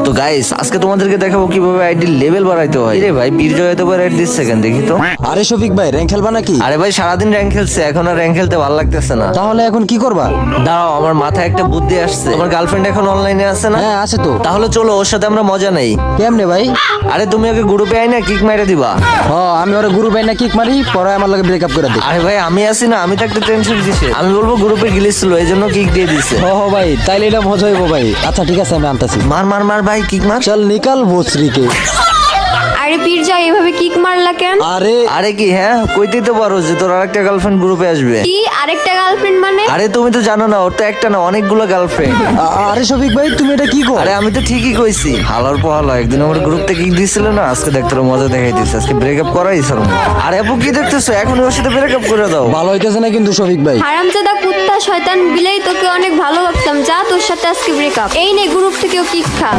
তো গাইস আজকে তোমাদেরকে দেখাবো কিভাবে আইডি লেভেল বাড়াইতে হয়। রে ভাই বীরজয় এত বার দিস সেকেন্ড দেখি তো। আরে শফিক ভাই র্যাঙ্ক খেলবা নাকি? আরে ভাই সারাদিন র্যাঙ্ক খেলছে, এখন আর র্যাঙ্ক খেলতে ভালো লাগতেছে না। তাহলে এখন কি করবা? দাঁড়াও, আমার মাথায় একটা বুদ্ধি আসছে। আমার গার্লফ্রেন্ড এখন অনলাইনে আছে না? হ্যাঁ আছে তো। তাহলে চলো ওর সাথে আমরা মজা নেই। কেমনে ভাই? আরে তুমি ওকে গ্রুপে আই না কিক মেরে দিবা। আমি ওরা গুরু ভাই না কিক মারি, পরে আমার লগে ব্রেকআপ করে দিই। আরে ভাই আমি আছি না, আমি থাকতে টেনশন দিছে। আমি বলবো গ্রুপে গিলিস ছিল এই জন্য কিক দিয়ে দিছে। ভাই তাইলে এটা মজা হইব ভাই। আচ্ছা ঠিক আছে আমি আনতাছি। মার মার মার ভাই কিক মার। চল নিকাল ভোসরিকে। আরে পীরজয় এভাবে কিক মারলা কেন? আরে কি হ্যাঁ কইতেই তো পারো যে তোর আরেকটা গার্লফ্রেন্ড গ্রুপে আসবে। কি আরেকটা গার্লফ্রেন্ড মানে? আরে তুমি তো জানো না, ওর তো একটা না অনেকগুলো গার্লফ্রেন্ড। আরে শফিক ভাই তুমি এটা কি কর? আরে আমি তো ঠিকই কইছি। হালার পহালা একদিন আমার গ্রুপ থেকে কিক দিছিল না, আজকে দেখ তোর মজা দেখাই দিছে। আজকে ব্রেকআপ করাই স্যার। আরে আপু কি দেখতেছো, এখন ওর সাথে ব্রেকআপ করে দাও। ভালো হইতেছে না কিন্তু শফিক ভাই। হারামজাদা কুত্তা শয়তান বিলাই, তোকে অনেক ভালো ভাবতাম। যা তোর সাথে আজকে ব্রেকআপ। এই নে গ্রুপ থেকেও কিক খা।